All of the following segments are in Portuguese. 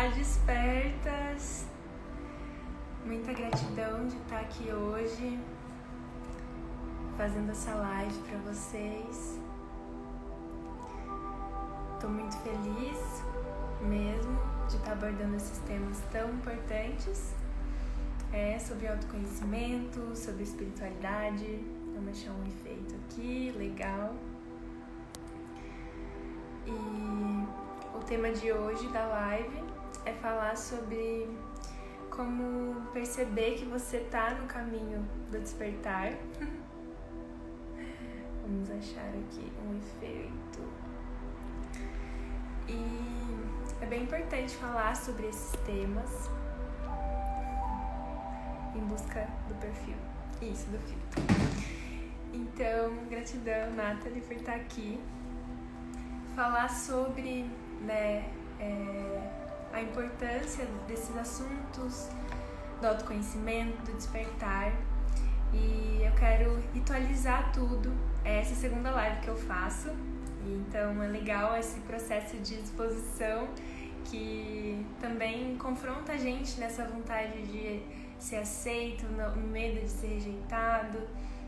Olá, despertas! Muita gratidão de estar aqui hoje, fazendo essa live para vocês. Estou muito feliz mesmo de estar abordando esses temas tão importantes. Sobre autoconhecimento, sobre espiritualidade. Vamos deixar um efeito aqui, legal. E o tema de hoje da live é falar sobre como perceber que você está no caminho do despertar. Vamos achar aqui um efeito. E é bem importante falar sobre esses temas em busca do perfil. Isso, do filtro. Então, gratidão, Nathalie, por estar aqui. Falar sobre a importância desses assuntos do autoconhecimento, do despertar. E eu quero ritualizar tudo. Essa é a segunda live que eu faço. E então é legal esse processo de exposição que também confronta a gente nessa vontade de ser aceito, no medo de ser rejeitado.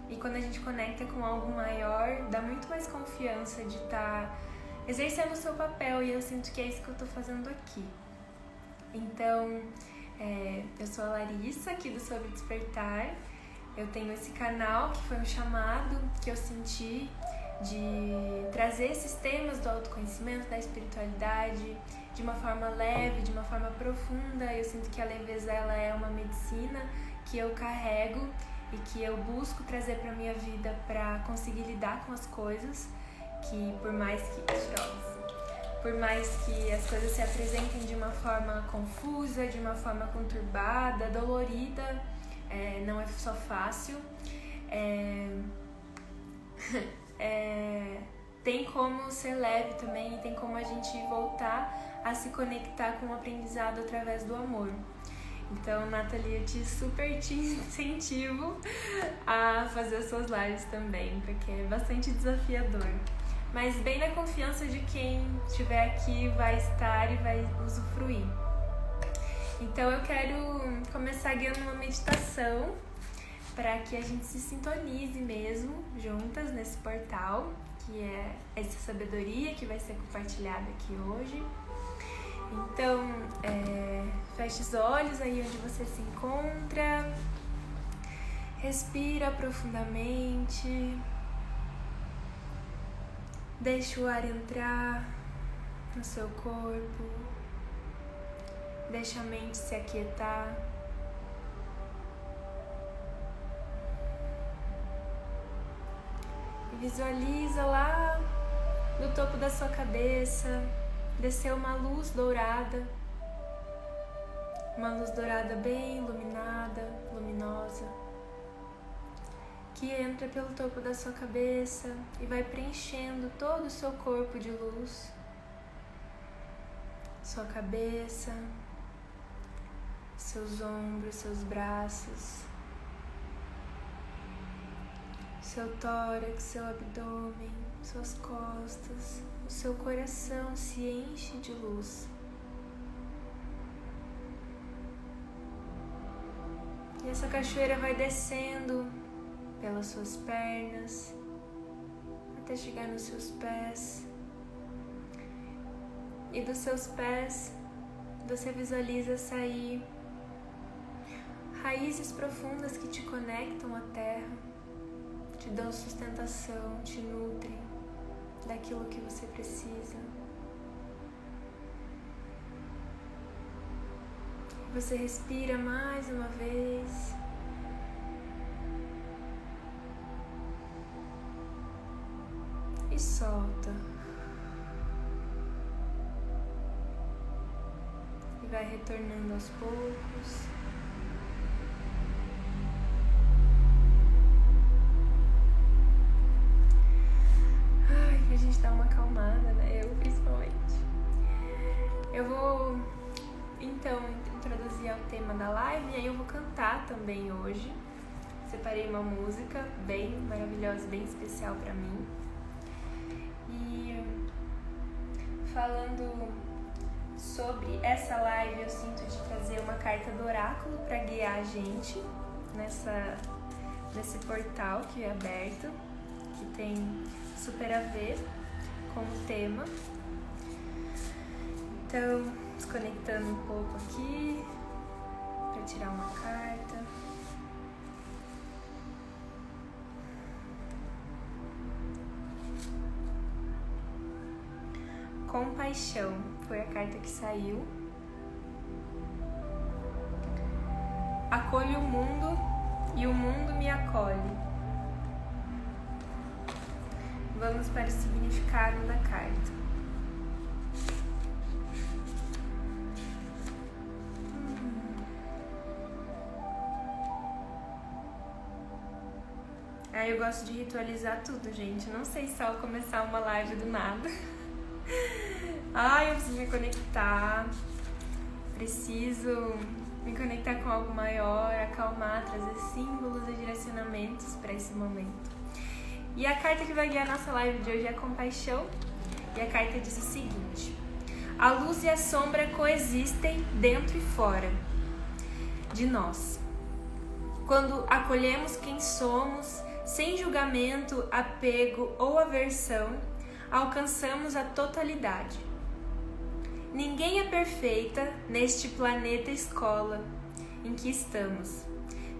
E quando a gente conecta com algo maior, dá muito mais confiança de estar exercendo o seu papel, e eu sinto que é isso que eu tô fazendo aqui. Então, eu sou a Larissa, aqui do Sobre Despertar. Eu tenho esse canal que foi um chamado que eu senti de trazer esses temas do autoconhecimento, da espiritualidade, de uma forma leve, de uma forma profunda. Eu sinto que a leveza ela é uma medicina que eu carrego e que eu busco trazer para minha vida para conseguir lidar com as coisas. Que por mais que as coisas se apresentem de uma forma confusa, de uma forma conturbada, dolorida, não é só fácil, tem como ser leve também, e tem como a gente voltar a se conectar com o aprendizado através do amor. Então, Nathalie, eu super te incentivo a fazer as suas lives também, porque é bastante desafiador. Mas bem na confiança de quem estiver aqui vai estar e vai usufruir. Então eu quero começar guiando uma meditação para que a gente se sintonize mesmo juntas nesse portal, que é essa sabedoria que vai ser compartilhada aqui hoje. Então, feche os olhos aí onde você se encontra, respira profundamente. Deixa o ar entrar no seu corpo, deixa a mente se aquietar. E visualiza lá no topo da sua cabeça, descer uma luz dourada bem iluminada, luminosa, que entra pelo topo da sua cabeça e vai preenchendo todo o seu corpo de luz, sua cabeça, seus ombros, seus braços, seu tórax, seu abdômen, suas costas, o seu coração se enche de luz. E essa cachoeira vai descendo pelas suas pernas, até chegar nos seus pés. E dos seus pés, você visualiza sair raízes profundas que te conectam à terra, te dão sustentação, te nutrem daquilo que você precisa. Você respira mais uma vez. E solta. E vai retornando aos poucos. Pra gente dar uma acalmada, né? Eu principalmente. Eu vou então introduzir o tema da live e aí eu vou cantar também hoje. Separei uma música bem maravilhosa, bem especial pra mim. E falando sobre essa live eu sinto de trazer uma carta do oráculo para guiar a gente nesse portal que é aberto, que tem super a ver com o tema. Então, desconectando um pouco aqui para tirar uma carta. Compaixão foi a carta que saiu. Acolho o mundo e o mundo me acolhe. Vamos para o significado da carta. Eu gosto de ritualizar tudo, gente. Não sei só começar uma live do nada. Eu preciso me conectar. Preciso me conectar com algo maior, acalmar, trazer símbolos e direcionamentos para esse momento. E a carta que vai guiar a nossa live de hoje é a Compaixão. E a carta diz o seguinte: a luz e a sombra coexistem dentro e fora de nós. Quando acolhemos quem somos, sem julgamento, apego ou aversão, alcançamos a totalidade. Ninguém é perfeita neste planeta escola em que estamos.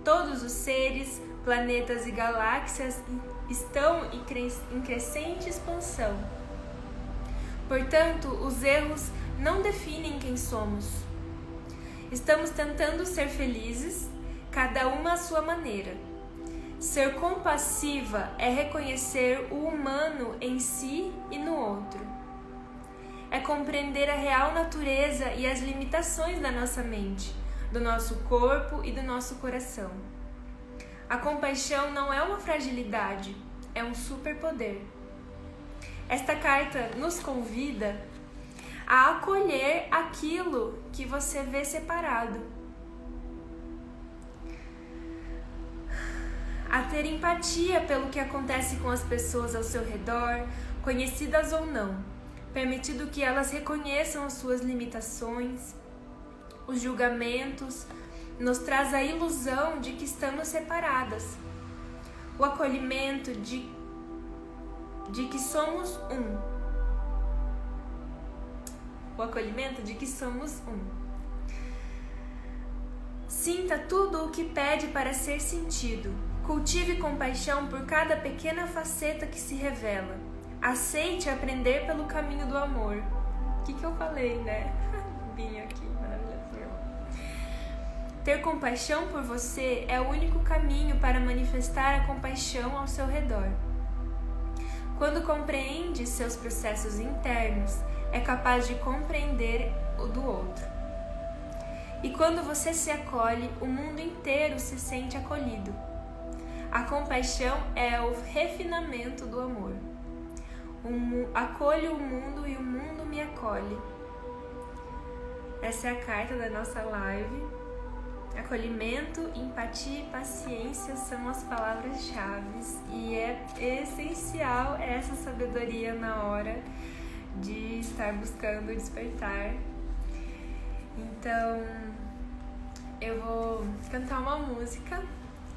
Todos os seres, planetas e galáxias estão em crescente expansão. Portanto, os erros não definem quem somos. Estamos tentando ser felizes, cada uma à sua maneira. Ser compassiva é reconhecer o humano em si e no outro. É compreender a real natureza e as limitações da nossa mente, do nosso corpo e do nosso coração. A compaixão não é uma fragilidade, é um superpoder. Esta carta nos convida a acolher aquilo que você vê separado, a ter empatia pelo que acontece com as pessoas ao seu redor, conhecidas ou não, permitindo que elas reconheçam as suas limitações. Os julgamentos nos traz a ilusão de que estamos separadas. O acolhimento de que somos um. O acolhimento de que somos um. Sinta tudo o que pede para ser sentido. Cultive compaixão por cada pequena faceta que se revela. Aceite aprender pelo caminho do amor. O que eu falei, né? Binho aqui, maravilhoso. Ter compaixão por você é o único caminho para manifestar a compaixão ao seu redor. Quando compreende seus processos internos, é capaz de compreender o do outro. E quando você se acolhe, o mundo inteiro se sente acolhido. A compaixão é o refinamento do amor. Acolho o mundo e o mundo me acolhe. Essa é a carta da nossa live. Acolhimento, empatia e paciência são as palavras-chave. E é essencial essa sabedoria na hora de estar buscando despertar. Então, eu vou cantar uma música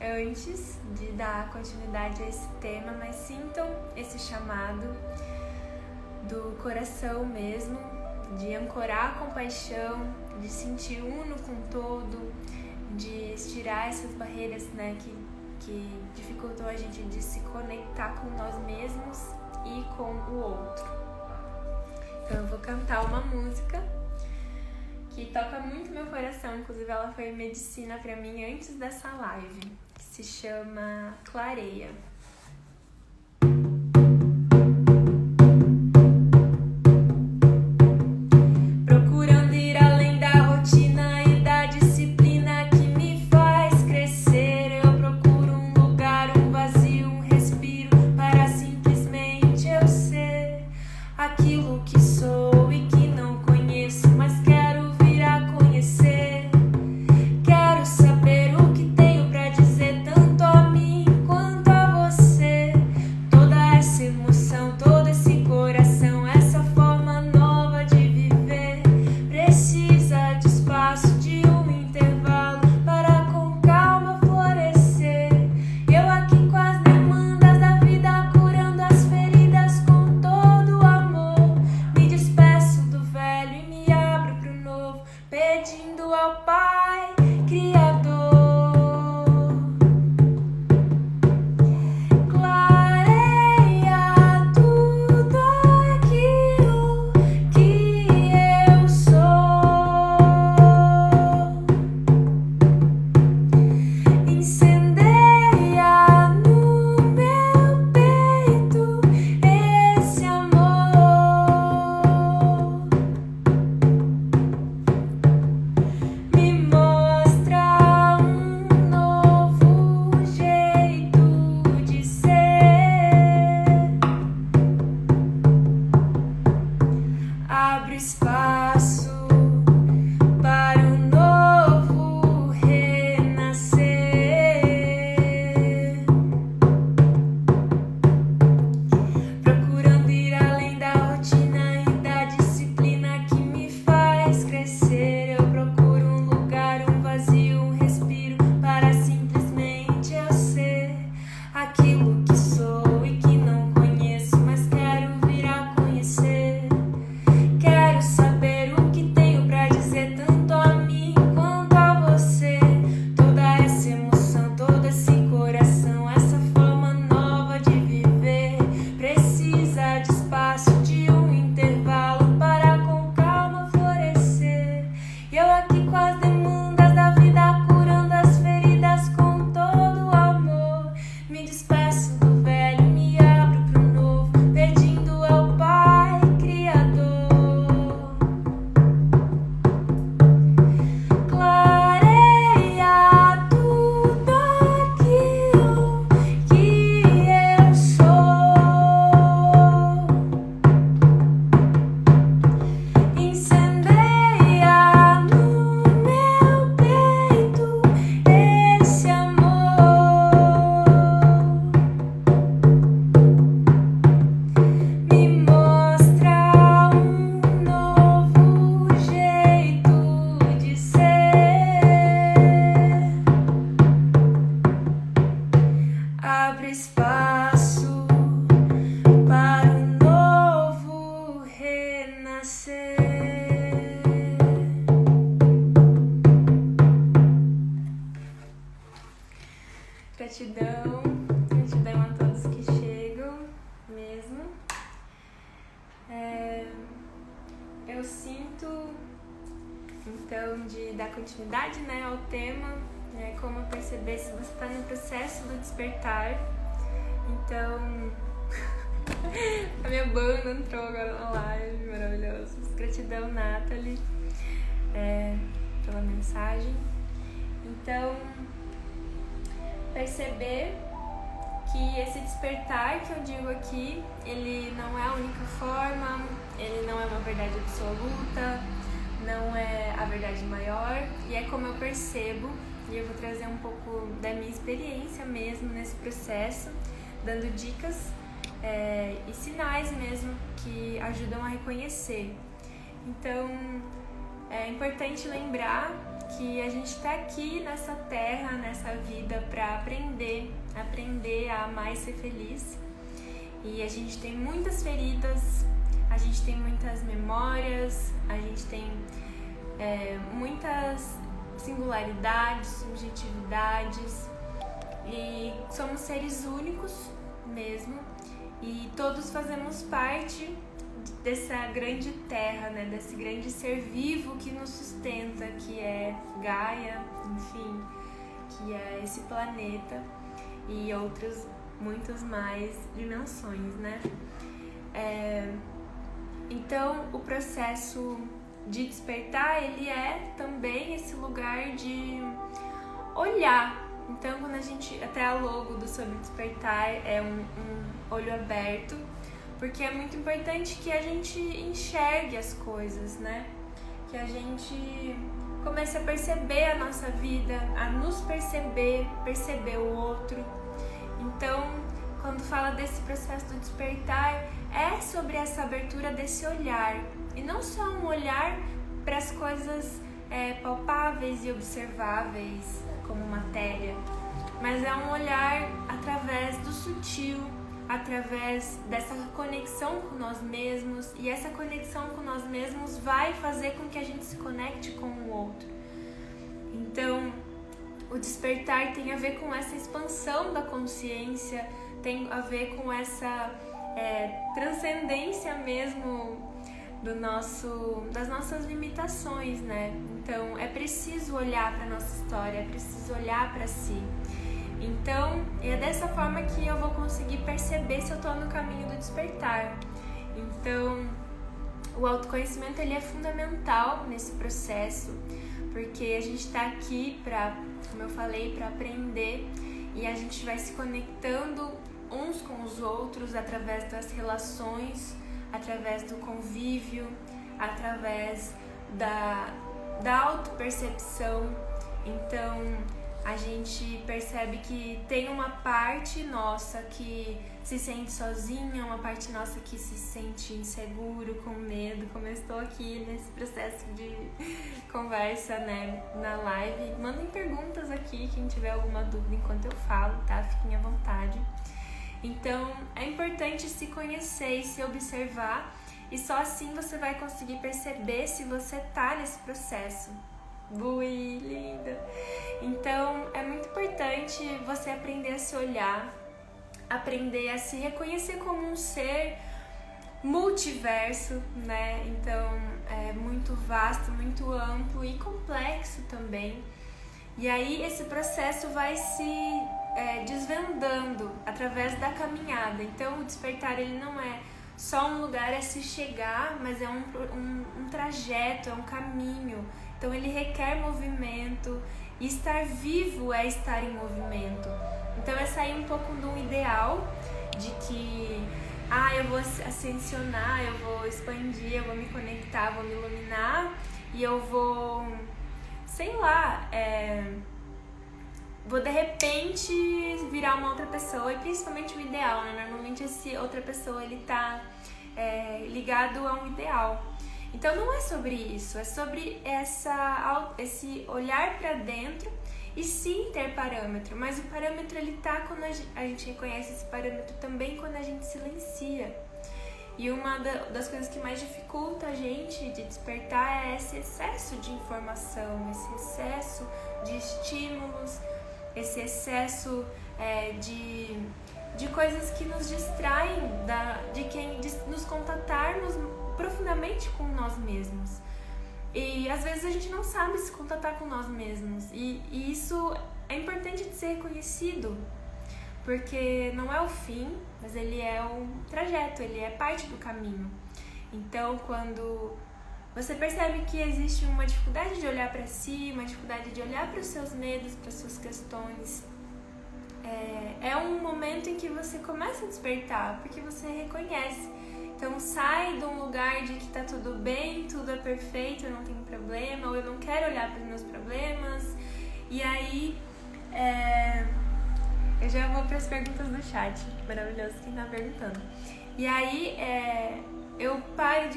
antes de dar continuidade a esse tema, mas sintam esse chamado do coração mesmo, de ancorar a compaixão, de sentir uno com todo, de estirar essas barreiras, né, que dificultam a gente de se conectar com nós mesmos e com o outro. Então eu vou cantar uma música que toca muito meu coração, inclusive ela foi medicina pra mim antes dessa live, que se chama Clareia. Procurando ir além da rotina e da disciplina que me faz crescer, eu procuro um lugar, um vazio, um respiro para simplesmente eu ser aquilo que sou e que não conheço, mas quero vir a conhecer. Quero saber o que tenho pra dizer tanto a mim quanto a Abro espaço para um novo renascer, procurando ir além da rotina e da disciplina que me faz crescer. Eu procuro um lugar, um vazio, um respiro para simplesmente eu ser aquilo que sou e que não conheço, mas quero vir a conhecer. Quero saber o que tenho pra dizer tanto a mim quanto a você. Toda essa emoção, todo esse coração, essa forma nova de viver precisa de espaço, de um intervalo para com calma florescer. E eu aqui com as demandas da vida, curando as feridas com todo o amor. Me despeço do velho, me abro pro novo, pedindo ao Pai Criador. Clareia tudo aquilo que eu sou. Incendeia no meu peito esse amor. Me mostra um novo jeito de ser. Abre espaço para um novo renascer. Gratidão, gratidão a todos que chegam mesmo. Eu sinto, então, de dar continuidade, né, ao tema, como perceber se você está no processo do despertar. Então, a minha banda entrou agora na live, maravilhoso. Gratidão, Nathalie, pela mensagem. Então, perceber que esse despertar que eu digo aqui, ele não é a única forma, ele não é uma verdade absoluta, não é a verdade maior, e é como eu percebo, e eu vou trazer um pouco da minha experiência mesmo nesse processo, dando dicas e sinais mesmo que ajudam a reconhecer. Então, é importante lembrar que a gente está aqui nessa terra, nessa vida, para aprender a amar e ser feliz. E a gente tem muitas feridas, a gente tem muitas memórias, a gente tem muitas singularidades, subjetividades, e somos seres únicos mesmo, e todos fazemos parte dessa grande terra, né? Desse grande ser vivo que nos sustenta, que é Gaia, enfim, que é esse planeta e outras muitas mais dimensões, né? Então, o processo de despertar, ele é também esse lugar de olhar. Então, quando a gente, até a logo do Sobre Despertar é um olho aberto, porque é muito importante que a gente enxergue as coisas, né? Que a gente comece a perceber a nossa vida, a nos perceber o outro. Então, quando fala desse processo do despertar, é sobre essa abertura desse olhar. E não só um olhar para as coisas palpáveis e observáveis, como matéria, mas é um olhar através do sutil, através dessa conexão com nós mesmos, e essa conexão com nós mesmos vai fazer com que a gente se conecte com o outro. Então, o despertar tem a ver com essa expansão da consciência, tem a ver com essa transcendência mesmo das nossas limitações, né? Então, é preciso olhar para a nossa história, é preciso olhar para si. Então, é dessa forma que eu vou conseguir perceber se eu estou no caminho do despertar. Então, o autoconhecimento, ele é fundamental nesse processo, porque a gente está aqui para, como eu falei, para aprender, e a gente vai se conectando uns com os outros através das relações, através do convívio, através da autopercepção. Então a gente percebe que tem uma parte nossa que se sente sozinha, uma parte nossa que se sente inseguro, com medo, como eu estou aqui nesse processo de conversa, né, na live. Mandem perguntas aqui, quem tiver alguma dúvida enquanto eu falo, tá? Fiquem à vontade. Então é importante se conhecer e se observar, e só assim você vai conseguir perceber se você tá nesse processo. Ui, linda! Então é muito importante você aprender a se olhar, aprender a se reconhecer como um ser multiverso, né? Então é muito vasto, muito amplo e complexo também. E aí esse processo vai se desvendando através da caminhada. Então o despertar, ele não é só um lugar a se chegar, mas é um trajeto, é um caminho. Então ele requer movimento, e estar vivo é estar em movimento. Então é sair um pouco do ideal de que eu vou ascensionar, eu vou expandir, eu vou me conectar, vou me iluminar e eu vou, sei lá, vou de repente virar uma outra pessoa, e principalmente o ideal, né? Normalmente esse outra pessoa, ele tá ligado a um ideal. Então não é sobre isso, é sobre esse olhar para dentro e sim ter parâmetro, mas o parâmetro ele tá quando a gente reconhece esse parâmetro também quando a gente silencia. E uma das coisas que mais dificulta a gente de despertar é esse excesso de informação, esse excesso de estímulos, esse excesso de coisas que nos distraem de nos contatarmos profundamente com nós mesmos. E às vezes a gente não sabe se contatar com nós mesmos, e isso é importante de ser reconhecido, porque não é o fim, mas ele é um trajeto, ele é parte do caminho. Então quando você percebe que existe uma dificuldade de olhar para si, uma dificuldade de olhar para os seus medos, para as suas questões, é um momento em que você começa a despertar, porque você reconhece. Então sai de um lugar de que tá tudo bem, tudo é perfeito, eu não tenho problema, ou eu não quero olhar para os meus problemas. E aí eu já vou para as perguntas do chat, maravilhoso quem tá perguntando. E aí eu paro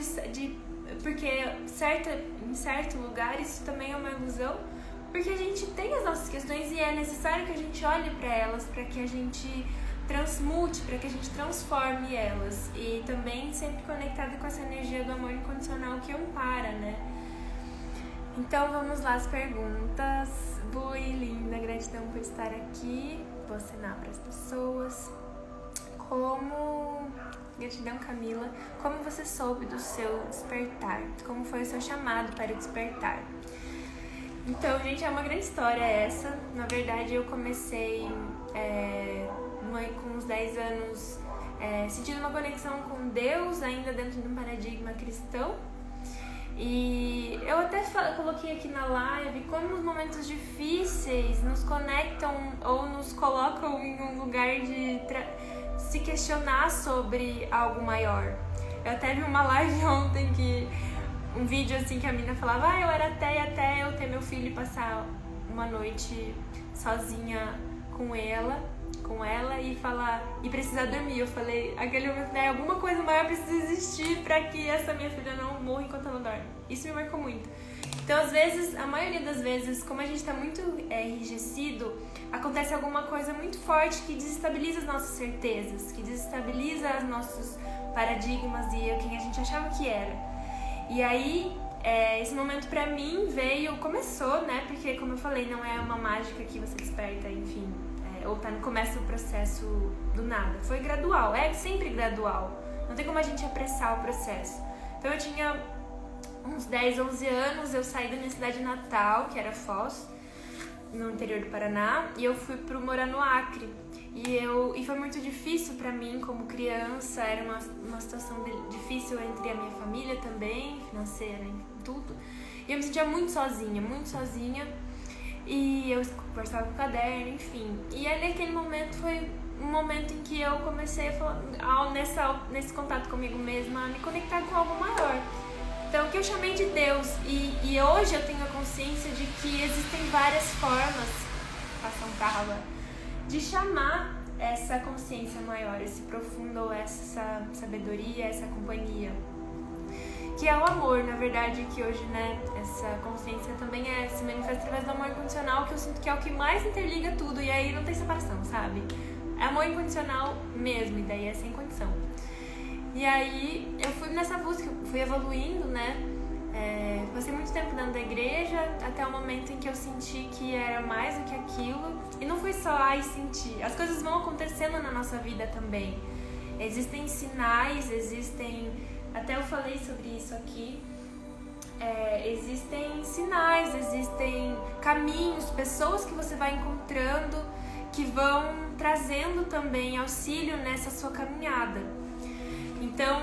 porque em certo lugar isso também é uma ilusão, porque a gente tem as nossas questões e é necessário que a gente olhe para elas, para que a gente transmute, para que a gente transforme elas, e também sempre conectada com essa energia do amor incondicional que ampara, né? Então vamos lá, as perguntas. Bui, linda, gratidão por estar aqui. Vou assinar para as pessoas. Gratidão, Camila. Como você soube do seu despertar? Como foi o seu chamado para o despertar? Então, gente, é uma grande história essa. Na verdade, eu comecei com uns 10 anos sentindo uma conexão com Deus, ainda dentro de um paradigma cristão. E eu até coloquei aqui na live como os momentos difíceis nos conectam ou nos colocam em um lugar de se questionar sobre algo maior. Eu até vi uma live ontem um vídeo assim que a menina falava: eu era até eu ter meu filho e passar uma noite sozinha com ela e precisar dormir. Eu falei, aquele momento, né, alguma coisa maior precisa existir pra que essa minha filha não morra enquanto ela dorme. Isso me marcou muito. Então, às vezes, a maioria das vezes, como a gente tá muito enrijecido, acontece alguma coisa muito forte que desestabiliza as nossas certezas, que desestabiliza os nossos paradigmas e quem a gente achava que era. E aí, esse momento pra mim começou, né, porque, como eu falei, não é uma mágica que você desperta, enfim, ou tá no começo do processo do nada. Foi gradual, é sempre gradual. Não tem como a gente apressar o processo. Então eu tinha uns 10, 11 anos, eu saí da minha cidade natal, que era Foz, no interior do Paraná, e eu fui morar no Acre. E foi muito difícil pra mim como criança, era uma situação difícil entre a minha família também, financeira, tudo. E eu me sentia muito sozinha. E eu conversava com o caderno, enfim. E aí naquele momento foi um momento em que eu comecei a falar, nesse contato comigo mesma, a me conectar com algo maior. Então, que eu chamei de Deus. E hoje eu tenho a consciência de que existem várias formas, passar um carro agora, de chamar essa consciência maior, esse profundo, ou essa sabedoria, essa companhia, que é o amor, na verdade, que hoje, né, essa consciência também se manifesta através do amor incondicional, que eu sinto que é o que mais interliga tudo, e aí não tem separação, sabe? É amor incondicional mesmo, e daí é sem condição. E aí eu fui nessa busca, fui evoluindo, né? Passei muito tempo dentro da igreja, até o momento em que eu senti que era mais do que aquilo. E não foi só sentir, as coisas vão acontecendo na nossa vida também. Existem sinais, até eu falei sobre isso aqui, existem sinais, existem caminhos, pessoas que você vai encontrando que vão trazendo também auxílio nessa sua caminhada. Então,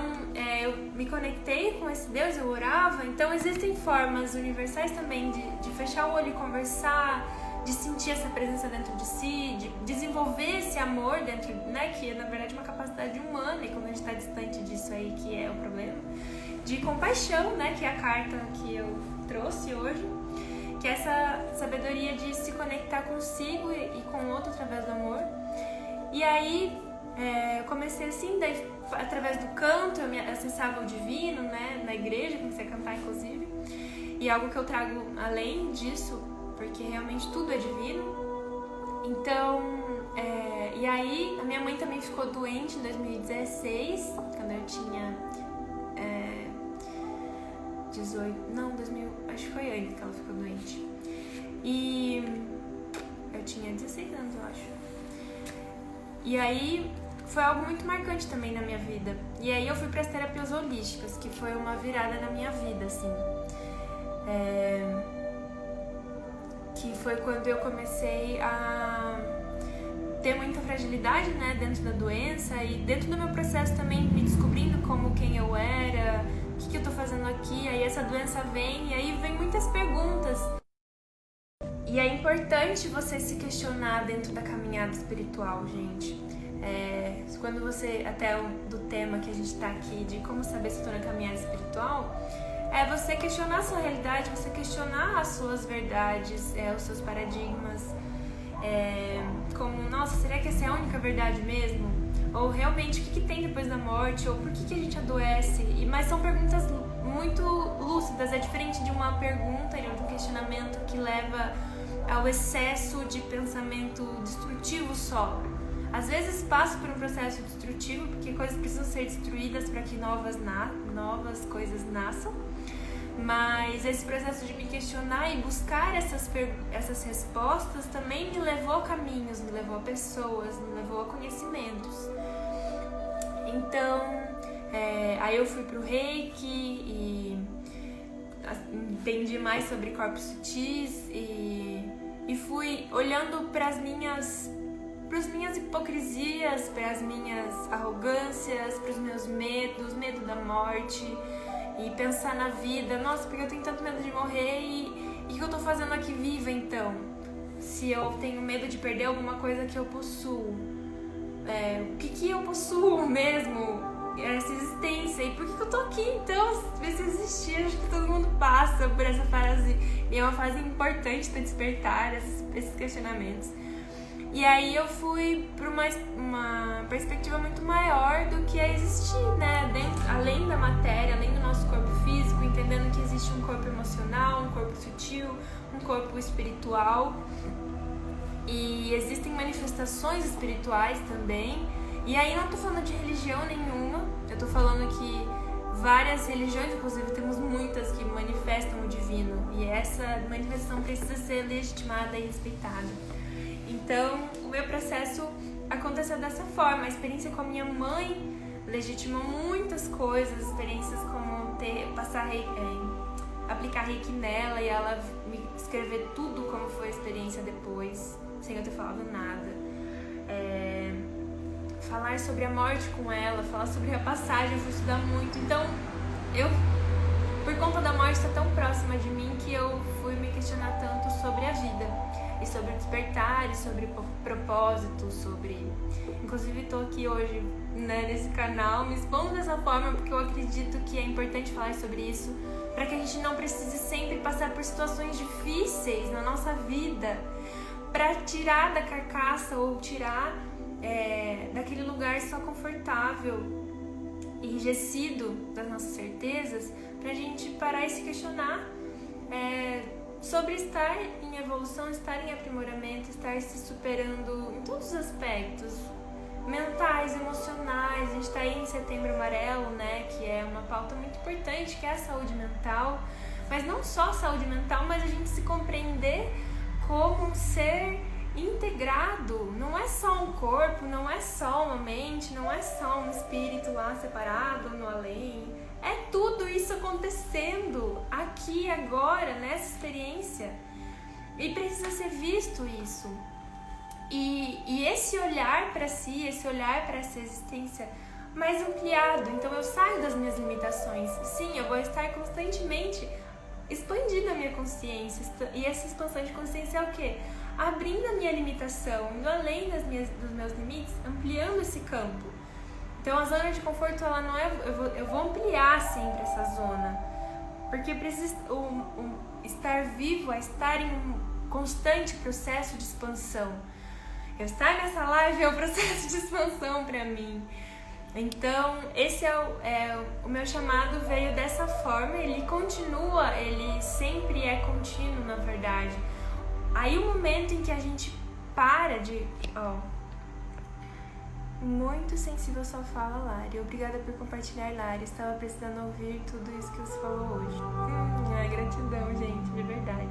eu me conectei com esse Deus, eu orava. Então, existem formas universais também de fechar o olho e conversar, de sentir essa presença dentro de si, de desenvolver esse amor dentro, né, que é na verdade uma capacidade humana, e como a gente está distante disso aí, que é o problema, de compaixão, né, que é a carta que eu trouxe hoje, que é essa sabedoria de se conectar consigo e com o outro através do amor. E aí, eu comecei assim, daí através do canto eu me acessava o divino, né, na igreja, comecei a cantar inclusive, e algo que eu trago além disso, porque realmente tudo é divino. Então, e aí a minha mãe também ficou doente em 2016, quando eu tinha acho que foi antes que ela ficou doente. E eu tinha 16 anos, eu acho. E aí foi algo muito marcante também na minha vida. E aí eu fui para as terapias holísticas, que foi uma virada na minha vida, assim. Que foi quando eu comecei a ter muita fragilidade, né, dentro da doença, e dentro do meu processo também me descobrindo como quem eu era, o que eu tô fazendo aqui. Aí essa doença vem, e aí vem muitas perguntas. E é importante você se questionar dentro da caminhada espiritual, gente. Quando você, até do tema que a gente tá aqui, de como saber se eu tô na caminhada espiritual, é você questionar a sua realidade, você questionar as suas verdades, os seus paradigmas, como, nossa, será que essa é a única verdade mesmo? Ou realmente, o que tem depois da morte? Ou por que a gente adoece? Mas são perguntas muito lúcidas, é diferente de uma pergunta e de um questionamento que leva ao excesso de pensamento destrutivo só. Às vezes passo por um processo destrutivo, porque coisas precisam ser destruídas para que novas coisas nasçam. Mas esse processo de me questionar e buscar essas respostas também me levou a caminhos, me levou a pessoas, me levou a conhecimentos. Então, aí eu fui pro Reiki e entendi mais sobre corpos sutis e fui olhando para as minhas hipocrisias, para as minhas arrogâncias, para os meus medos, medo da morte, e pensar na vida. Nossa, porque eu tenho tanto medo de morrer e o que eu tô fazendo aqui viva então? Se eu tenho medo de perder alguma coisa que eu possuo, o que eu possuo mesmo? Essa existência. E por que eu tô aqui então? Se existir, acho que todo mundo passa por essa fase, e é uma fase importante para despertar esses questionamentos. E aí eu fui para uma perspectiva muito maior do que é existir, né? Além da matéria, além do nosso corpo físico, entendendo que existe um corpo emocional, um corpo sutil, um corpo espiritual. E existem manifestações espirituais também. E aí não tô falando de religião nenhuma, eu tô falando que várias religiões, inclusive temos muitas que manifestam o divino. E essa manifestação precisa ser legitimada e respeitada. Então, o meu processo aconteceu dessa forma. A experiência com a minha mãe legitimou muitas coisas, experiências como aplicar reiki nela e ela me escrever tudo como foi a experiência depois, sem eu ter falado nada. Falar sobre a morte com ela, falar sobre a passagem, eu fui estudar muito. Então, por conta da morte, morte está tão próxima de mim que eu fui me questionar tanto sobre a vida e sobre o despertar e sobre propósito, inclusive estou aqui hoje, né, nesse canal me expondo dessa forma porque eu acredito que é importante falar sobre isso para que a gente não precise sempre passar por situações difíceis na nossa vida para tirar da carcaça ou tirar daquele lugar só confortável, enrijecido das nossas certezas, pra gente parar e se questionar sobre estar em evolução, estar em aprimoramento, estar se superando em todos os aspectos mentais, emocionais. A gente tá aí em Setembro Amarelo, né, que é uma pauta muito importante, que é a saúde mental, mas não só saúde mental, mas a gente se compreender como um ser integrado. Não é só um corpo, não é só uma mente, não é só um espírito lá separado no além. É tudo isso acontecendo aqui, agora, nessa experiência. E precisa ser visto isso. E esse olhar para si, esse olhar para essa existência mais ampliado. Então eu saio das minhas limitações. Sim, eu vou estar constantemente expandindo a minha consciência. E essa expansão de consciência é o quê? Abrindo a minha limitação, indo além dos meus limites, ampliando esse campo. Então a zona de conforto, ela não é... Eu vou ampliar sempre essa zona. Porque precisa estar vivo, é estar em um constante processo de expansão. Eu estar nessa live é um processo de expansão para mim. Então, esse o meu chamado veio dessa forma, ele continua, ele sempre é contínuo, na verdade. Aí o momento em que a gente para de... Muito sensível sua fala, Lari. Obrigada por compartilhar, Lari. Estava precisando ouvir tudo isso que você falou hoje. Gratidão, gente, de verdade.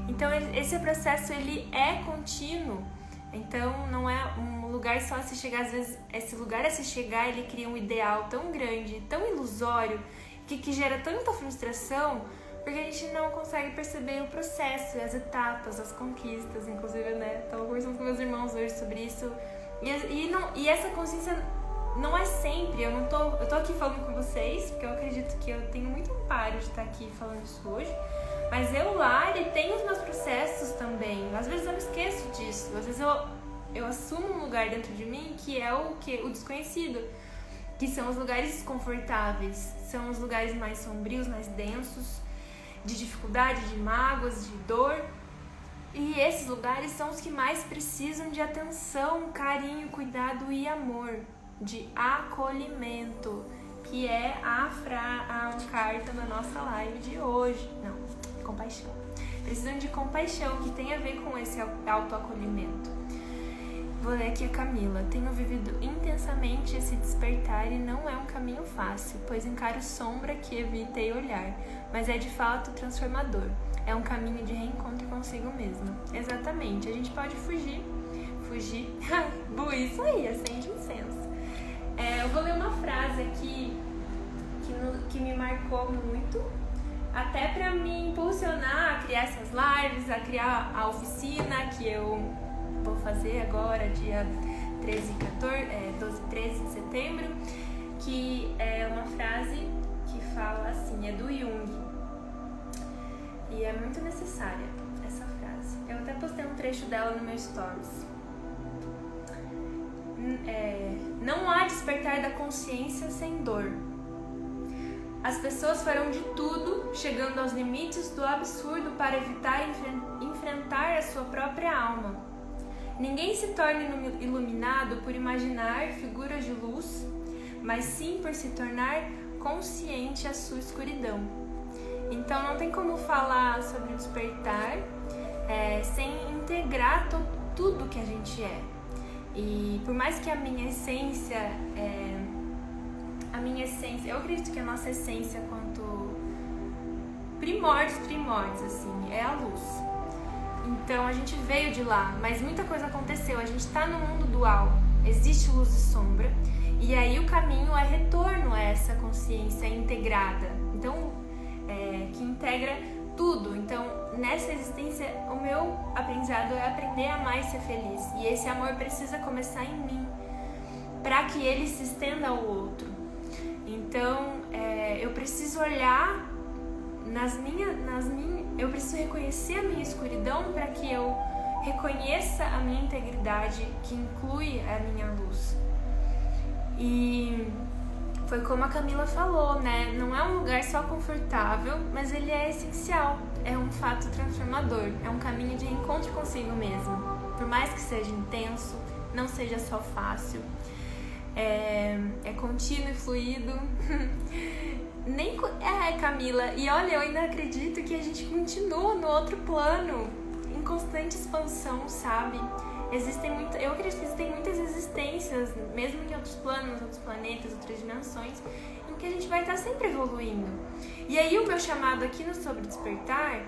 Então, esse processo, ele é contínuo. Então, não é um lugar só a se chegar. Às vezes, esse lugar a se chegar, ele cria um ideal tão grande, tão ilusório, que gera tanta frustração, porque a gente não consegue perceber o processo, as etapas, as conquistas. Inclusive, né, estava conversando com meus irmãos hoje sobre isso. E essa consciência não é sempre. Eu tô aqui falando com vocês, porque eu acredito que eu tenho muito amparo de estar aqui falando isso hoje. Mas eu, Lari, tenho os meus processos também. Às vezes eu me esqueço disso. Às vezes eu assumo um lugar dentro de mim que é o desconhecido. Que são os lugares desconfortáveis. São os lugares mais sombrios, mais densos, de dificuldade, de mágoas, de dor. E esses lugares são os que mais precisam de atenção, carinho, cuidado e amor. De acolhimento. Que é a carta da nossa live de hoje. Não, compaixão. Precisam de compaixão, que tem a ver com esse autoacolhimento. Vou ler aqui a Camila. Tenho vivido intensamente esse despertar e não é um caminho fácil, pois encaro sombra que evitei olhar, mas é de fato transformador. É um caminho de reencontro consigo mesma. Exatamente, a gente pode fugir. Isso aí, acende incenso. Eu vou ler uma frase aqui que me marcou muito, até para me impulsionar a criar essas lives, a criar a oficina que eu vou fazer agora, dia 12 e 13 de setembro, que é uma frase que fala assim, é do Jung, e é muito necessária essa frase. Eu até postei um trecho dela no meu stories. Não há despertar da consciência sem dor. As pessoas farão de tudo, chegando aos limites do absurdo para evitar enfrentar a sua própria alma. Ninguém se torna iluminado por imaginar figuras de luz, mas sim por se tornar consciente a sua escuridão. Então não tem como falar sobre despertar sem integrar tudo que a gente é. E por mais que a minha essência, eu acredito que a nossa essência quanto primórdios, assim, é a luz. Então a gente veio de lá, mas muita coisa aconteceu, a gente está no mundo dual, existe luz e sombra, e aí o caminho é retorno a essa consciência integrada, então que integra tudo. Então nessa existência o meu aprendizado é aprender a amar e ser feliz, e esse amor precisa começar em mim para que ele se estenda ao outro. Então eu preciso olhar eu preciso reconhecer a minha escuridão para que eu reconheça a minha integridade, que inclui a minha luz. E foi como a Camila falou, né? Não é um lugar só confortável, mas ele é essencial. É um fato transformador, é um caminho de reencontro consigo mesmo. Por mais que seja intenso, não seja só fácil, é contínuo e fluido. Camila, e olha, eu ainda acredito que a gente continua no outro plano, em constante expansão, sabe? Eu acredito que existem muitas existências, mesmo em outros planos, outros planetas, outras dimensões, em que a gente vai estar sempre evoluindo. E aí o meu chamado aqui no Sobre Despertar,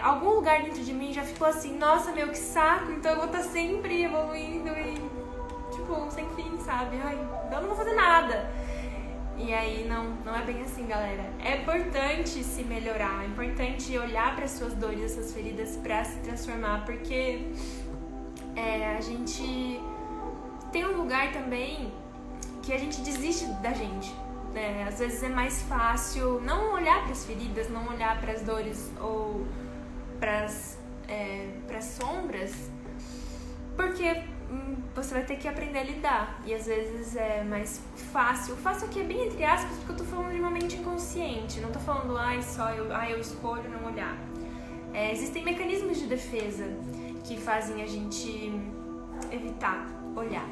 algum lugar dentro de mim já ficou assim, nossa, meu, que saco, então eu vou estar sempre evoluindo e, tipo, sem fim, sabe? Ai, então eu não vou fazer nada. E aí não é bem assim, galera. É importante se melhorar, é importante olhar para as suas dores, as suas feridas para se transformar, porque a gente tem um lugar também que a gente desiste da gente, né? Às vezes é mais fácil não olhar para as feridas, não olhar para as dores ou para as sombras, porque você vai ter que aprender a lidar. E às vezes é mais fácil. O fácil aqui é bem entre aspas, porque eu tô falando de uma mente inconsciente. Não tô falando, eu escolho não olhar. Existem mecanismos de defesa que fazem a gente evitar olhar.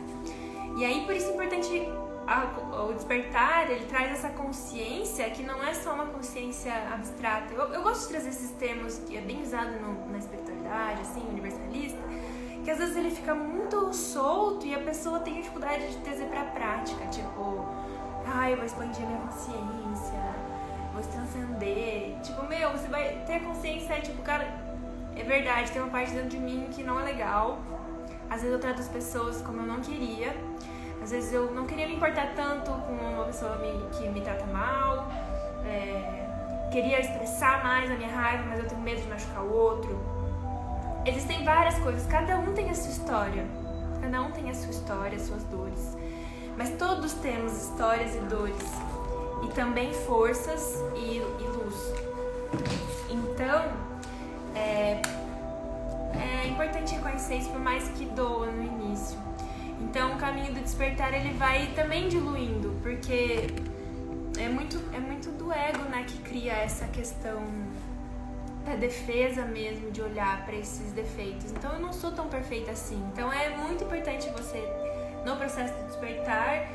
E aí, por isso é importante o despertar, ele traz essa consciência que não é só uma consciência abstrata. Eu gosto de trazer esses termos que é bem usado na espiritualidade, assim, universalista, que às vezes ele fica muito solto e a pessoa tem dificuldade de trazer pra prática, tipo, eu vou expandir a minha consciência, vou transcender, tipo, você vai ter consciência, tipo, cara, é verdade, tem uma parte dentro de mim que não é legal, às vezes eu trato as pessoas como eu não queria, às vezes eu não queria me importar tanto com uma pessoa que me trata mal, queria expressar mais a minha raiva, mas eu tenho medo de machucar o outro. Existem várias coisas, cada um tem a sua história, as suas dores, mas todos temos histórias e dores, e também forças e luz. Então, é importante reconhecer isso, por mais que doa no início. Então, o caminho do despertar, ele vai também diluindo, porque é muito do ego, né, que cria essa questão da defesa mesmo, de olhar para esses defeitos. Então eu não sou tão perfeita assim. Então é muito importante você, no processo de despertar,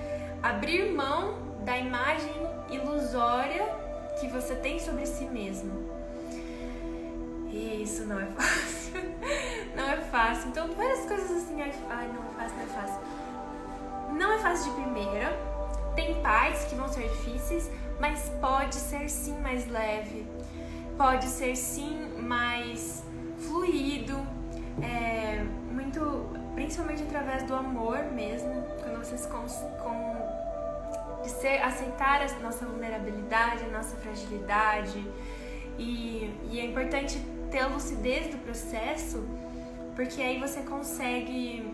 abrir mão da imagem ilusória que você tem sobre si mesmo. E isso não é fácil. Não é fácil. Então várias coisas assim, não é fácil. Não é fácil de primeira. Tem partes que vão ser difíceis, mas pode ser sim mais leve. Pode ser sim mais fluido, principalmente através do amor mesmo, quando vocês aceitar a nossa vulnerabilidade, a nossa fragilidade, e é importante ter a lucidez do processo, porque aí você consegue...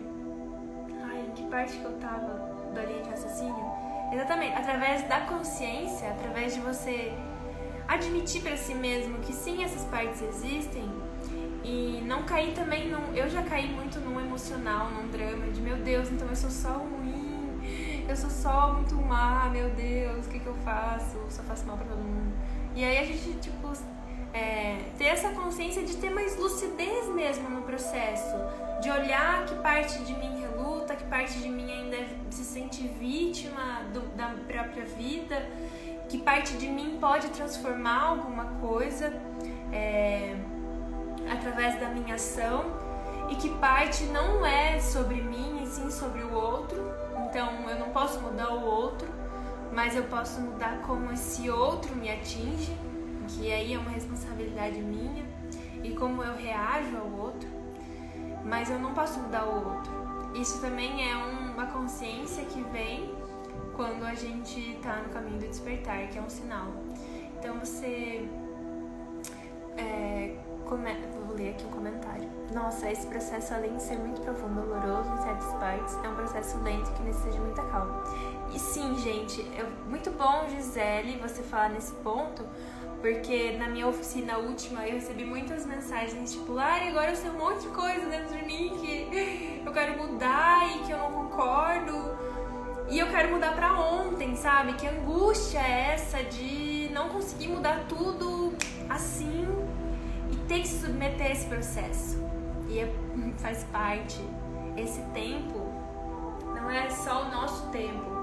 em que parte que eu tava da linha de raciocínio? Exatamente, através da consciência, através de você admitir pra si mesmo que sim, essas partes existem, e não cair também eu já caí muito num emocional, num drama de meu Deus, então eu sou só ruim, eu sou só muito má, meu Deus, o que eu faço? Eu só faço mal pra todo mundo. E aí a gente, tipo, ter essa consciência de ter mais lucidez mesmo no processo, de olhar que parte de mim reluta, que parte de mim ainda se sente vítima da própria vida, que parte de mim pode transformar alguma coisa através da minha ação, e que parte não é sobre mim e sim sobre o outro. Então eu não posso mudar o outro, mas eu posso mudar como esse outro me atinge, que aí é uma responsabilidade minha, e como eu reajo ao outro, mas eu não posso mudar o outro. Isso também é uma consciência que vem quando a gente tá no caminho do despertar, que é um sinal. Então você... vou ler aqui um comentário. Nossa, esse processo, além de ser muito profundo, doloroso em certas partes, é um processo lento que necessita de muita calma. E sim, gente, muito bom, Gisele, você falar nesse ponto, Porque na minha oficina última eu recebi muitas mensagens tipo, Lari, agora eu sei um monte de coisa dentro de mim que eu quero mudar e que eu não concordo. E eu quero mudar pra ontem, sabe? Que angústia é essa de não conseguir mudar tudo assim e ter que se submeter a esse processo. E faz parte. Esse tempo não é só o nosso tempo.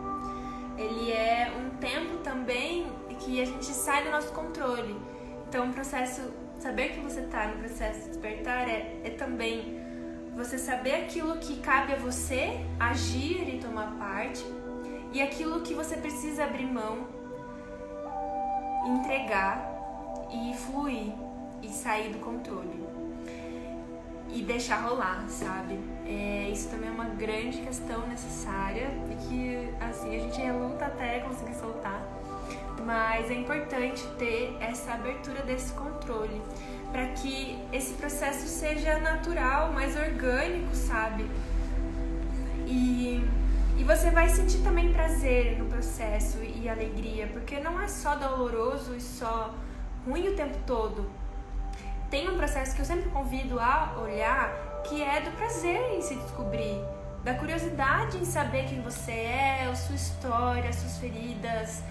Ele é um tempo também que a gente sai do nosso controle. Então o processo, saber que você está no processo de despertar é também você saber aquilo que cabe a você agir e tomar parte, e aquilo que você precisa abrir mão, entregar e fluir e sair do controle e deixar rolar, sabe? Isso também é uma grande questão necessária e que assim, a gente reluta até conseguir soltar, mas é importante ter essa abertura desse controle para que esse processo seja natural, mais orgânico, sabe? E você vai sentir também prazer no processo e alegria, porque não é só doloroso e só ruim o tempo todo. Tem um processo que eu sempre convido a olhar, que é do prazer em se descobrir, da curiosidade em saber quem você é, a sua história, as suas feridas,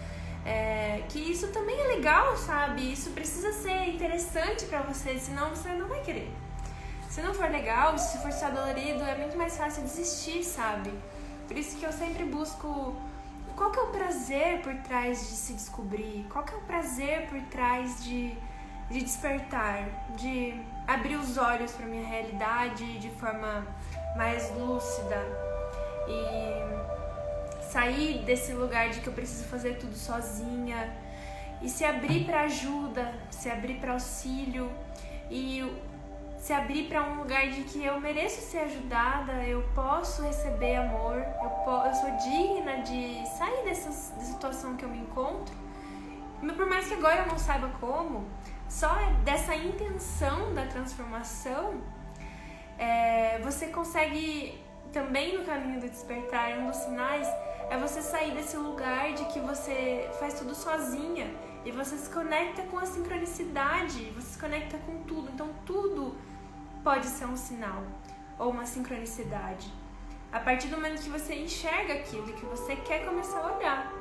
que isso também é legal, sabe? Isso precisa ser interessante pra você, senão você não vai querer. Se não for legal, se for só dolorido, é muito mais fácil desistir, sabe? Por isso que eu sempre busco qual que é o prazer por trás de se descobrir, qual que é o prazer por trás de despertar, de abrir os olhos para minha realidade de forma mais lúcida e sair desse lugar de que eu preciso fazer tudo sozinha e se abrir para ajuda, se abrir para auxílio e se abrir para um lugar de que eu mereço ser ajudada, eu posso receber amor, eu sou digna de sair dessa situação que eu me encontro. Por mais que agora eu não saiba como, só dessa intenção da transformação, você consegue também no caminho do despertar. Um dos sinais é você sair desse lugar de que você faz tudo sozinha e você se conecta com a sincronicidade, você se conecta com tudo. Então tudo pode ser um sinal ou uma sincronicidade a partir do momento que você enxerga aquilo e que você quer começar a olhar.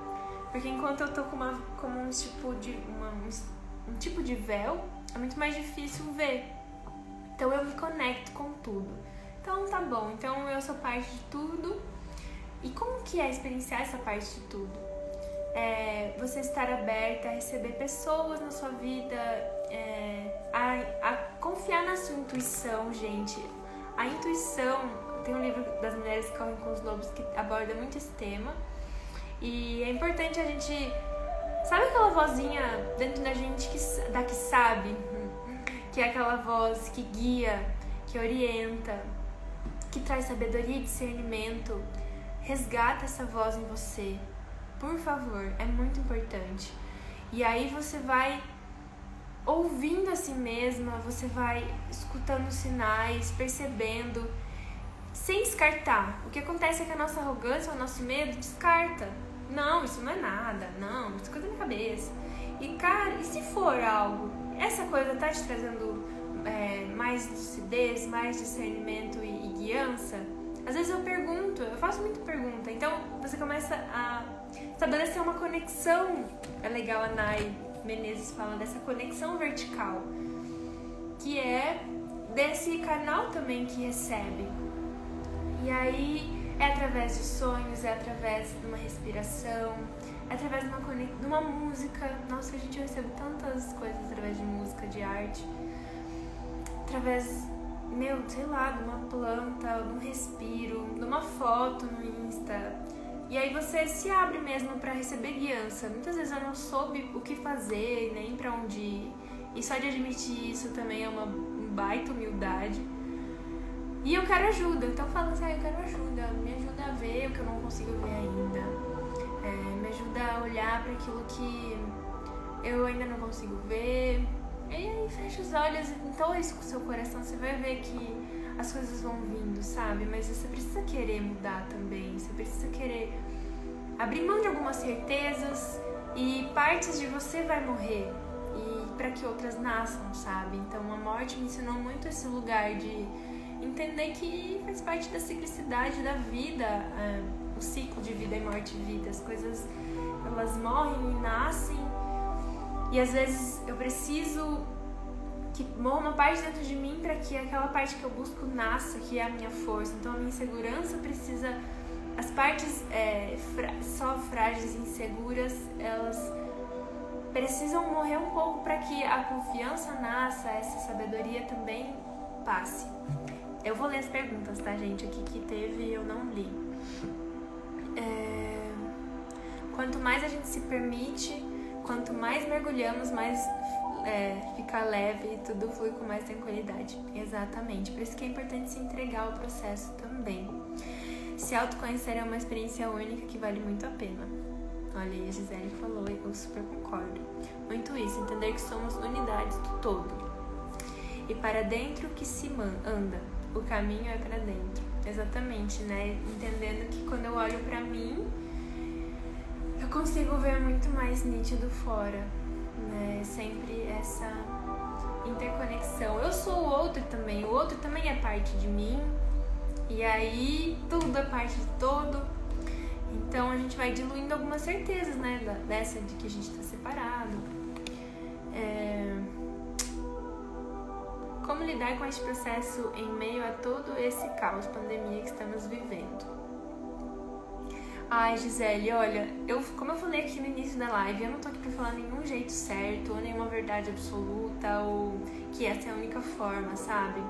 Porque enquanto eu tô com um tipo de véu, é muito mais difícil ver. Então eu me conecto com tudo. Então tá bom, então eu sou parte de tudo. E como que é experienciar essa parte de tudo? Você estar aberta a receber pessoas na sua vida, a confiar na sua intuição, gente. A intuição, tem um livro das Mulheres que Correm com os Lobos que aborda muito esse tema. E é importante a gente... Sabe aquela vozinha dentro da gente que sabe? Que é aquela voz que guia, que orienta, que traz sabedoria e discernimento. Resgata essa voz em você. Por favor, é muito importante. E aí você vai ouvindo a si mesma, você vai escutando os sinais, percebendo, sem descartar. O que acontece é que a nossa arrogância, o nosso medo, descarta. Não, isso não é nada, não, isso é coisa da minha cabeça. E cara, e se for algo, essa coisa tá te trazendo mais lucidez, mais discernimento e guiança? Às vezes eu pergunto, eu faço muita pergunta, então você começa a estabelecer uma conexão. É legal, a Nay Menezes fala dessa conexão vertical, que é desse canal também que recebe. E aí é através de sonhos, é através de uma respiração, é através de uma música. Nossa, a gente recebe tantas coisas através de música, de arte, através, sei lá, de uma planta, de um respiro, de uma foto no Insta. E aí você se abre mesmo para receber guiança. Muitas vezes eu não soube o que fazer, nem para onde ir. E só de admitir isso também é uma baita humildade. E eu quero ajuda, então eu falo assim, eu quero ajuda, me ajuda a ver o que eu não consigo ver ainda, me ajuda a olhar para aquilo que eu ainda não consigo ver, e aí fecha os olhos, então isso com o seu coração, você vai ver que as coisas vão vindo, sabe? Mas você precisa querer mudar também, você precisa querer abrir mão de algumas certezas, e partes de você vai morrer, e para que outras nasçam, sabe? Então a morte me ensinou muito esse lugar de entender que faz parte da ciclicidade da vida, o ciclo de vida e morte e vida. As coisas, elas morrem e nascem, e às vezes eu preciso que morra uma parte dentro de mim para que aquela parte que eu busco nasça, que é a minha força. Então a minha insegurança precisa, as partes só frágeis e inseguras, elas precisam morrer um pouco para que a confiança nasça, essa sabedoria também passe. Eu vou ler as perguntas, tá, gente? Aqui que teve, eu não li. Quanto mais a gente se permite, quanto mais mergulhamos, mais fica leve e tudo flui com mais tranquilidade. Exatamente. Por isso que é importante se entregar ao processo também. Se autoconhecer é uma experiência única que vale muito a pena. Olha aí, a Gisele falou e eu super concordo. Muito isso, entender que somos unidades do todo. E para dentro que se anda, o caminho é para dentro. Exatamente, né? Entendendo que quando eu olho pra mim, eu consigo ver muito mais nítido fora, né? Sempre essa interconexão. Eu sou o outro também é parte de mim. E aí, tudo é parte de todo. Então a gente vai diluindo algumas certezas, né? Dessa de que a gente tá separado. Como lidar com esse processo em meio a todo esse caos, pandemia que estamos vivendo? Ai, Gisele, olha, como eu falei aqui no início da live, eu não tô aqui pra falar nenhum jeito certo, ou nenhuma verdade absoluta, ou que essa é a única forma, sabe?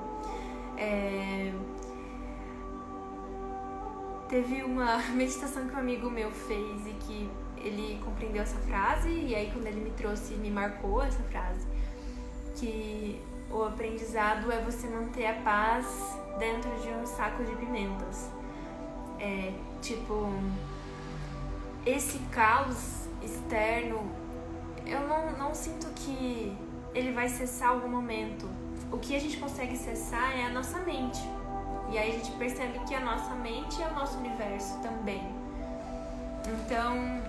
Teve uma meditação que um amigo meu fez e que ele compreendeu essa frase, e aí quando ele me trouxe, me marcou essa frase, que o aprendizado é você manter a paz dentro de um saco de pimentas. Esse caos externo, eu não sinto que ele vai cessar algum momento. O que a gente consegue cessar é a nossa mente. E aí a gente percebe que a nossa mente é o nosso universo também. Então,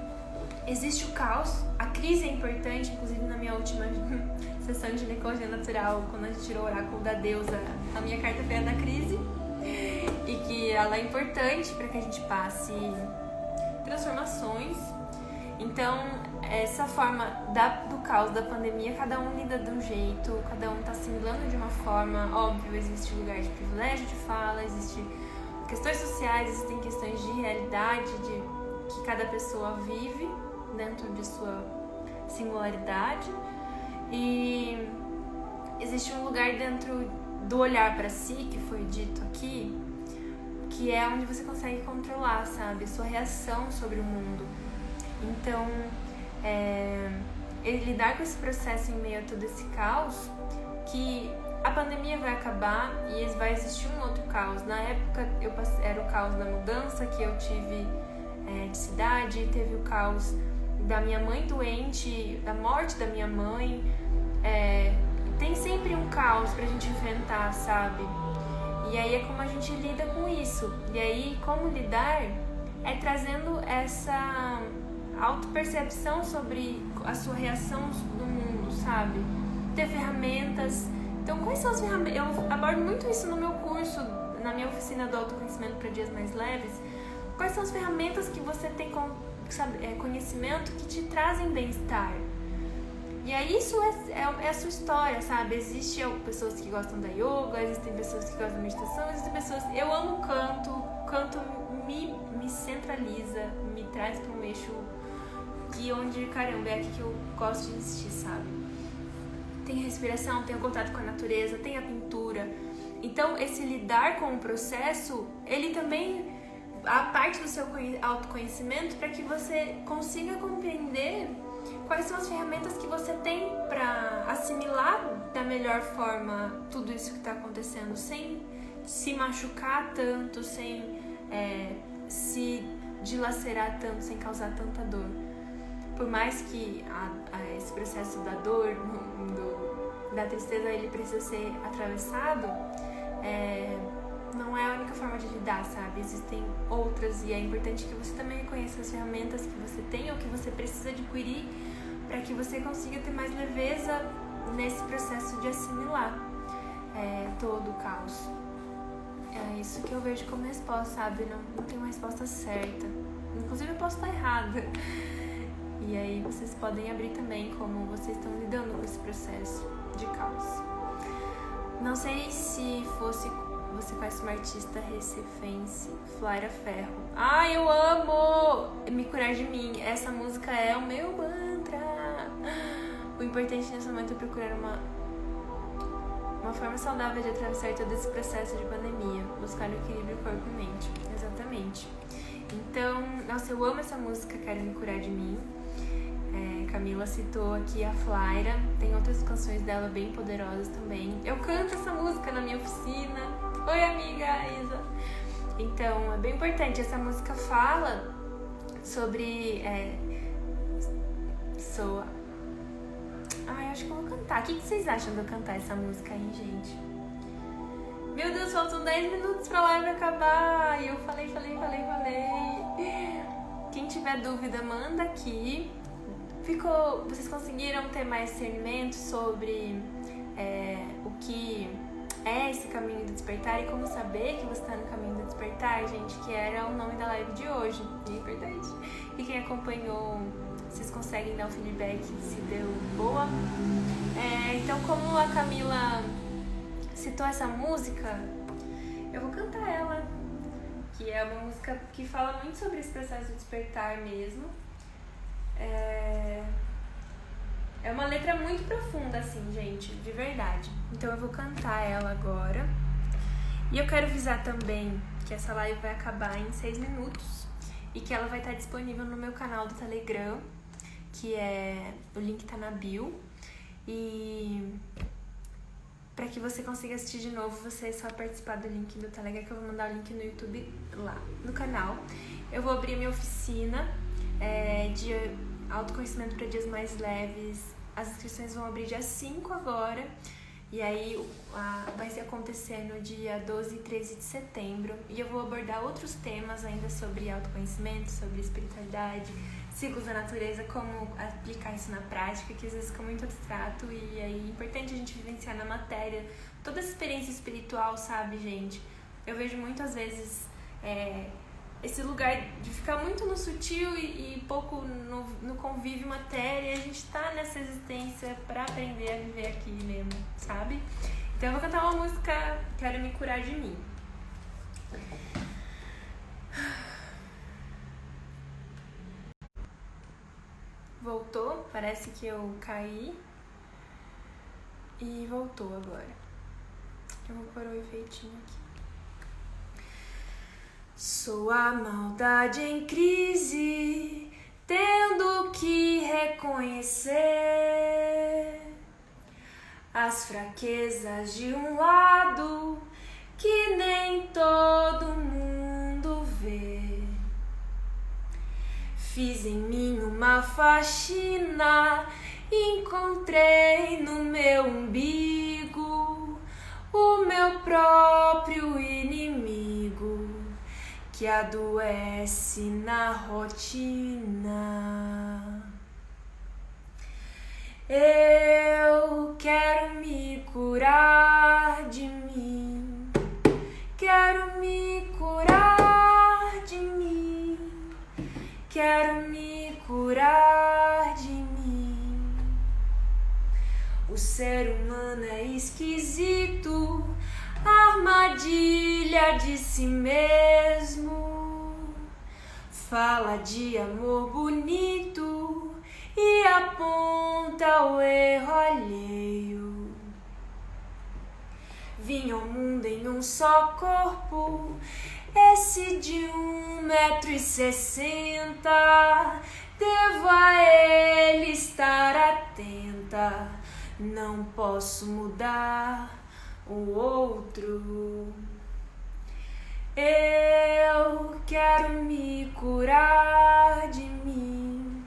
existe o caos, a crise é importante, inclusive na minha última sessão de ginecologia natural, quando a gente tirou o oráculo da deusa, a minha carta foi a da crise, e que ela é importante para que a gente passe transformações. Então, essa forma do caos da pandemia, cada um lida de um jeito, cada um está assimilando de uma forma. Óbvio, existe lugar de privilégio de fala, existem questões sociais, existem questões de realidade que cada pessoa vive dentro de sua singularidade, e existe um lugar dentro do olhar para si, que foi dito aqui, que é onde você consegue controlar, sabe, sua reação sobre o mundo. Então, lidar com esse processo em meio a todo esse caos, que a pandemia vai acabar e vai existir um outro caos. Na época, era o caos da mudança que eu tive de cidade, teve o caos da minha mãe doente, da morte da minha mãe. Tem sempre um caos pra gente enfrentar, sabe? E aí é como a gente lida com isso. E aí, como lidar é trazendo essa autopercepção sobre a sua reação do mundo, sabe? Ter ferramentas. Então, quais são as ferramentas? Eu abordo muito isso no meu curso, na minha oficina do autoconhecimento para dias mais leves. Quais são as ferramentas que você tem conhecimento que te trazem bem-estar? E aí isso é a sua história, sabe? Existem pessoas que gostam da yoga, existem pessoas que gostam da meditação, existem pessoas... Eu amo canto me centraliza, me traz para um eixo onde, caramba, é aqui que eu gosto de existir, sabe? Tem a respiração, tem o contato com a natureza, tem a pintura. Então, esse lidar com o processo, ele também... a parte do seu autoconhecimento para que você consiga compreender quais são as ferramentas que você tem para assimilar da melhor forma tudo isso que está acontecendo, sem se machucar tanto, sem se dilacerar tanto, sem causar tanta dor. Por mais que esse processo da dor, da tristeza, ele precisa ser atravessado, não é a única forma de lidar, sabe? Existem outras, e é importante que você também reconheça as ferramentas que você tem ou que você precisa adquirir para que você consiga ter mais leveza nesse processo de assimilar todo o caos. É isso que eu vejo como resposta, sabe? Não tem uma resposta certa. Inclusive eu posso estar errada. E aí vocês podem abrir também como vocês estão lidando com esse processo de caos. Não sei se você conhece uma artista recifense, Flaira Ferro. Ai, eu amo! Me Curar de Mim. Essa música é o meu mantra. O importante nesse momento é procurar uma forma saudável de atravessar todo esse processo de pandemia. Buscar o equilíbrio corpo e mente. Exatamente. Então, nossa, eu amo essa música, Quero Me Curar de Mim. Camila citou aqui a Flaira, tem outras canções dela bem poderosas também. Eu canto essa música na minha oficina. Oi, amiga Isa! Então, é bem importante. Essa música fala sobre... Ai, acho que eu vou cantar. O que vocês acham de eu cantar essa música aí, gente? Meu Deus, faltam 10 minutos pra live acabar. E eu falei. Quem tiver dúvida, manda aqui. Vocês conseguiram ter mais discernimento sobre o que é esse caminho do despertar e como saber que você está no caminho do despertar, gente? Que era o nome da live de hoje, de verdade. E quem acompanhou, vocês conseguem dar um feedback se deu boa? Então, como a Camila citou essa música, eu vou cantar ela, que é uma música que fala muito sobre esse processo de despertar mesmo. É uma letra muito profunda, assim, gente, de verdade. Então eu vou cantar ela agora. E eu quero avisar também que essa live vai acabar em 6 minutos e que ela vai estar disponível no meu canal do Telegram, que o link tá na bio. E para que você consiga assistir de novo, você é só participar do link do Telegram, que eu vou mandar o link no YouTube lá no canal. Eu vou abrir minha oficina de autoconhecimento para dias mais leves. As inscrições vão abrir dia 5 agora. E aí vai acontecer no dia 12 e 13 de setembro. E eu vou abordar outros temas ainda sobre autoconhecimento, sobre espiritualidade, ciclos da natureza, como aplicar isso na prática, que às vezes fica muito abstrato. E aí é importante a gente vivenciar na matéria toda essa experiência espiritual, sabe, gente? Eu vejo muitas vezes esse lugar de ficar muito no sutil e pouco no convívio matéria. E a gente tá nessa existência pra aprender a viver aqui mesmo, sabe? Então eu vou cantar uma música, Quero Me Curar de Mim. Voltou, parece que eu caí e voltou agora. Eu vou pôr o efeitinho aqui. Sou a maldade em crise, tendo que reconhecer as fraquezas de um lado que nem todo mundo vê. Fiz em mim uma faxina, encontrei no meu umbigo o meu próprio inimigo, que adoece na rotina. Eu quero me curar de mim, quero me curar de mim, quero me curar de mim. O ser humano é esquisito, armadilha de si mesmo. Fala de amor bonito e aponta o erro alheio. Vim ao mundo em um só corpo, esse de 1,60 m. Devo a ele estar atenta, não posso mudar o outro. Eu quero me curar de mim,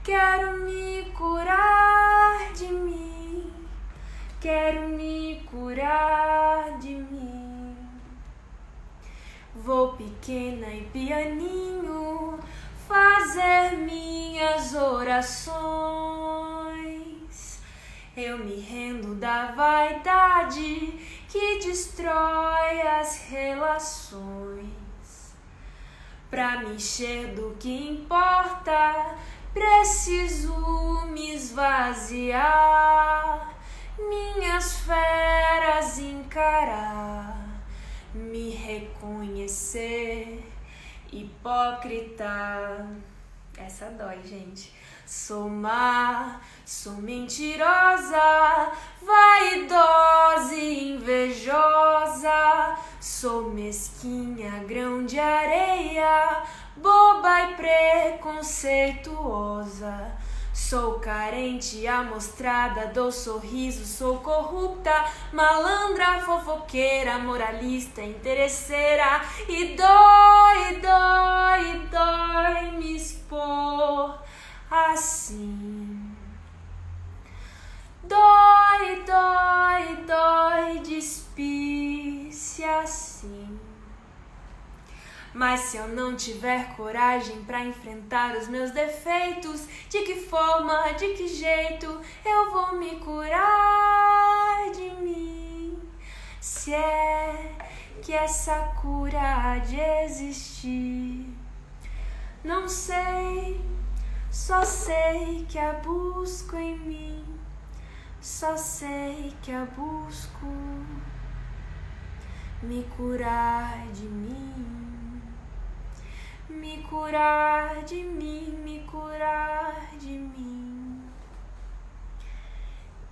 quero me curar de mim, quero me curar de mim. Vou pequena e pianinho fazer minhas orações. Eu me rendo da vaidade que destrói as relações. Pra me encher do que importa, preciso me esvaziar, minhas feras encarar, me reconhecer, hipócrita. Essa dói, gente. Sou má, sou mentirosa, vaidosa e invejosa, sou mesquinha, grão de areia, boba e preconceituosa. Sou carente, amostrada, dou sorriso, sou corrupta, malandra, fofoqueira, moralista, interesseira. E dói, dói, dói me expor assim. Dói, dói, dói, despir-se assim. Mas se eu não tiver coragem pra enfrentar os meus defeitos, de que forma, de que jeito eu vou me curar de mim? Se é que essa cura há de existir, não sei, só sei que a busco em mim, só sei que a busco me curar de mim. Me curar de mim, me curar de mim.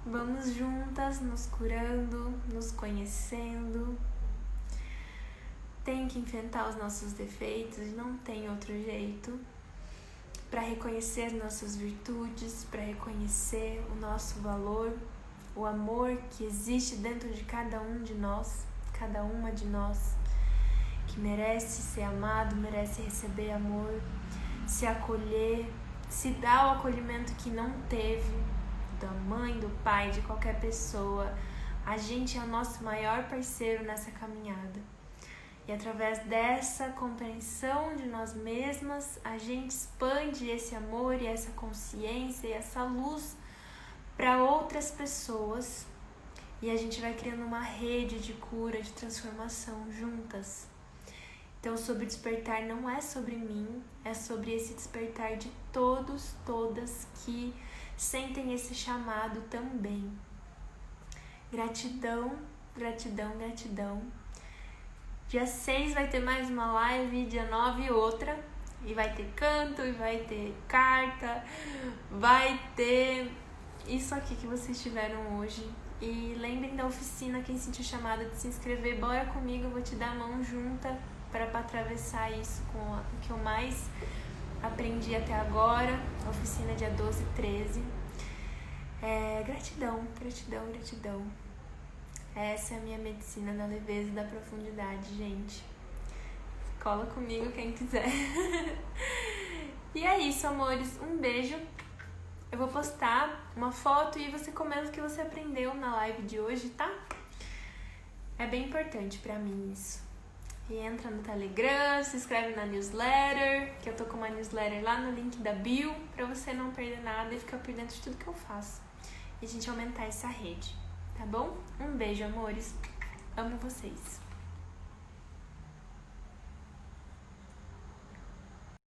Vamos juntas nos curando, nos conhecendo. Tem que enfrentar os nossos defeitos, não tem outro jeito. Para reconhecer as nossas virtudes, para reconhecer o nosso valor, o amor que existe dentro de cada um de nós, cada uma de nós, que merece ser amado, merece receber amor, se acolher, se dar o acolhimento que não teve da mãe, do pai, de qualquer pessoa. A gente é o nosso maior parceiro nessa caminhada. E através dessa compreensão de nós mesmas, a gente expande esse amor e essa consciência e essa luz para outras pessoas. E a gente vai criando uma rede de cura, de transformação juntas. Então, sobre despertar não é sobre mim, é sobre esse despertar de todos, todas que sentem esse chamado também. Gratidão, gratidão, gratidão. Dia 6 vai ter mais uma live, dia 9 outra. E vai ter canto, e vai ter carta, vai ter isso aqui que vocês tiveram hoje. E lembrem da oficina, quem sentiu chamada de se inscrever, bora comigo, eu vou te dar a mão junta para atravessar isso com o que eu mais aprendi até agora. Oficina dia 12 e 13. Gratidão, gratidão, gratidão. Essa é a minha medicina da leveza e da profundidade, gente. Cola comigo quem quiser. E é isso, amores. Um beijo. Eu vou postar uma foto e você comenta o que você aprendeu na live de hoje, tá? É bem importante pra mim isso. E entra no Telegram, se inscreve na newsletter, que eu tô com uma newsletter lá no link da bio, pra você não perder nada e ficar por dentro de tudo que eu faço. E a gente aumentar essa rede, tá bom? Um beijo, amores. Amo vocês.